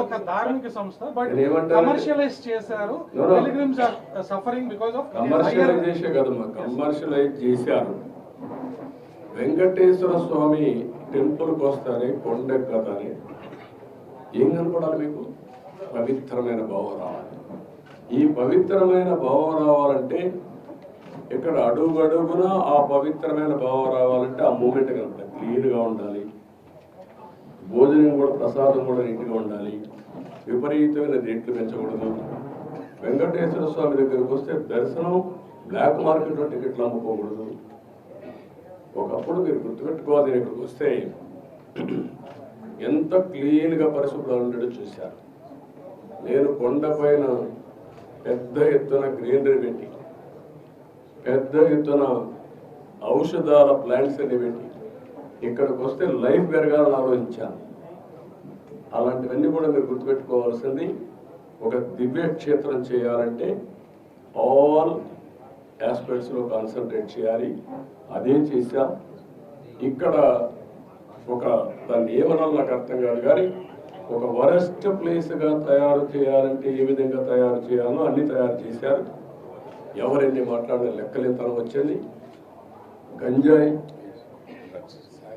ఒక ధార్మిక సంస్థ బట్ కమర్షియలైజ్ చేశారు. Pilgrims are suffering because of commercialisation కదమ్మా, కమర్షియలైజ్ చేశారు. వెంకటేశ్వర స్వామి టెంపుల్కి వస్తానే కొండెక్కతానే ఏం కనపడాలి మీకు? పవిత్రమైన భావం రావాలి. ఈ పవిత్రమైన భావం రావాలంటే ఇక్కడ అడుగడుగున ఆ పవిత్రమైన భావం రావాలంటే ఆ మూమెంట్ కనపడాలి, క్లీన్గా ఉండాలి. భోజనం కూడా, ప్రసాదం కూడా నీట్గా ఉండాలి. విపరీతమైన రేట్లు పెంచకూడదు. వెంకటేశ్వర స్వామి దగ్గరికి వస్తే దర్శనం బ్లాక్ మార్కెట్లో టికెట్లు అమ్ముకోకూడదు. ఒకప్పుడు మీరు గుర్తుపెట్టుకోవాలి, ఇక్కడికి వస్తే ఎంత క్లీన్గా పరిశుభ్రంగా ఉండడం చూశారు. నేను కొండపైన పెద్ద ఎత్తున గ్రీనరీ పెట్టి, పెద్ద ఎత్తున ఔషధాల ప్లాంట్స్ అన్ని పెట్టి ఇక్కడికి వస్తే లైఫ్ పెరగాలని ఆలోచించాను. అలాంటివన్నీ కూడా మీరు గుర్తుపెట్టుకోవాల్సింది. ఒక దివ్య క్షేత్రం చేయాలంటే ఆల్ ఆస్పెక్ట్స్లో కాన్సన్ట్రేట్ చేయాలి. అదే చేశాం. ఇక్కడ ఒక దాన్ని ఏమనాలి నాకు అర్థం కాదు, కానీ ఒక వరస్ట్ ప్లేస్గా తయారు చేయాలంటే ఏ విధంగా తయారు చేయాలో అన్నీ తయారు చేశారు. ఎవరెన్ని మాట్లాడిన లెక్కలేతనం వచ్చింది. గంజాయి,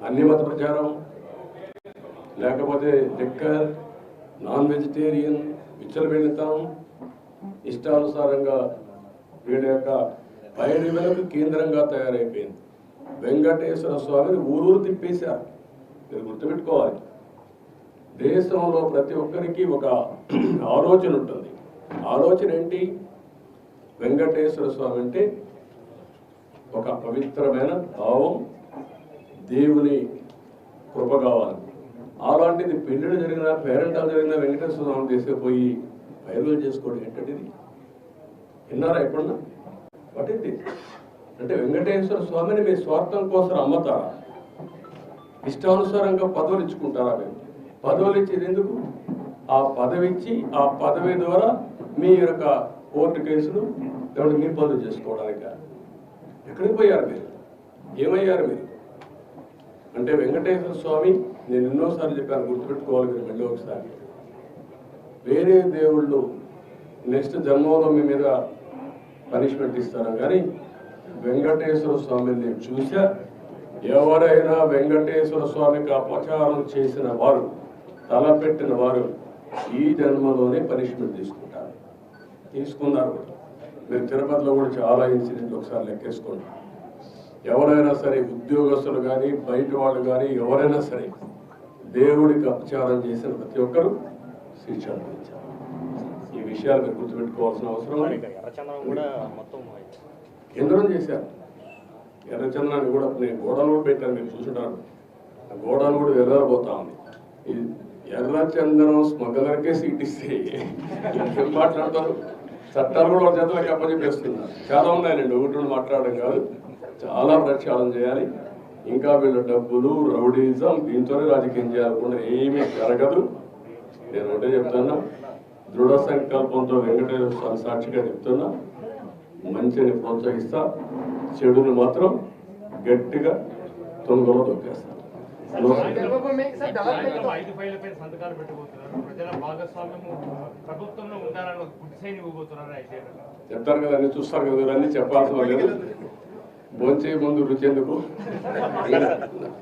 అన్ని మత ప్రచారం, లేకపోతే లిక్కర్, నాన్ వెజిటేరియన్, విచ్చలవిడితనం, ఇష్టానుసారంగా వీళ్ళ యొక్క పైడిలకు కేంద్రంగా తయారైపోయింది. వెంకటేశ్వర స్వామిని ఊరూరు తిప్పేశారు. మీరు గుర్తుపెట్టుకోవాలి, దేశంలో ప్రతి ఒక్కరికి ఒక ఆలోచన ఉంటుంది. ఆలోచన ఏంటి? వెంకటేశ్వర స్వామి అంటే ఒక పవిత్రమైన భావం, దేవుని కృప కావాలి. అలాంటిది పెళ్ళిళ్ళు జరిగిన, పేరెంటాలు జరిగిన వెంకటేశ్వర స్వామి తీసుకుపోయి వైరల్ చేసుకోవడం ఏంటంటే ఇది విన్నారా ఎప్పుడన్నా? పట్టింది అంటే వెంకటేశ్వర స్వామిని మీ స్వార్థం కోసం అమ్మతారా? ఇష్టానుసారంగా పదవులు ఇచ్చుకుంటారా? మీరు పదవులు ఇచ్చేది ఎందుకు? ఆ పదవి ఇచ్చి ఆ పదవి ద్వారా మీ యొక్క కోర్టు కేసులు ఎవరికి మీరు పనులు చేసుకోవడానిక? ఎక్కడికి పోయారు మీరు? ఏమయ్యారు మీరు? అంటే వెంకటేశ్వర స్వామి, నేను ఎన్నోసార్లు చెప్పాను, గుర్తుపెట్టుకోవాలి మీరు మళ్ళీ ఒకసారి. వేరే దేవుళ్ళు నెక్స్ట్ జన్మలో మీ మీద పనిష్మెంట్ ఇస్తారు, కానీ వెంకటేశ్వర స్వామిని నేను చూసా. ఎవరైనా వెంకటేశ్వర స్వామికి అపచారం చేసిన వారు, తలపెట్టిన వారు ఈ జన్మలోనే పనిష్మెంట్ తీసుకుంటారు. తీసుకున్నారు. మీరు తిరుపతిలో కూడా చాలా ఇన్సిడెంట్లు ఒకసారి లెక్కేసుకోండి. ఎవరైనా సరే, ఉద్యోగస్తులు కానీ బయట వాళ్ళు కానీ ఎవరైనా సరే, దేవుడికి అపచారం చేసిన ప్రతి ఒక్కరు శిక్ష అనుభవించారు. ఈ విషయాలు మీరు గుర్తుపెట్టుకోవాల్సిన అవసరం. కేంద్రం చేశారు. ఎర్రచందనాన్ని కూడా నేను గోడలు కూడా పెట్టాను, మీరు చూసుంటారు. ఆ గోడలు కూడా వెళ్ళబోతా ఉంది. ఈ ఎర్రచందనం స్మగ్లర్కే సీట్ ఇస్తే ఏం మాట్లాడతారు? చట్టాలు కూడా ఒక చేతులకి అప్పచెప్పేస్తున్నారు. చాలా ఉన్నాయండి, ఒకటి రెండు మాట్లాడడం కాదు, చాలా ప్రక్షాళన చేయాలి. ఇంకా వీళ్ళ డబ్బులు, రౌడీజం, దీంతోనే రాజకీయం చేయాలనుకుంటే ఏమీ జరగదు. నేను ఒకటే చెప్తున్నా, దృఢ సంకల్పంతో వెంకటేశ్వర స్వామి సాక్షిగా చెప్తున్నా, మంచిని ప్రోత్సహిస్తా, చెడుని మాత్రం గట్టిగా తొందరలో తొక్కేస్తా. చెప్తారు కదా, అన్ని చూస్తారు కదా, అన్ని చెప్పాల్సిన లేదు. భోంచే ముందు రుచి ఎందుకు?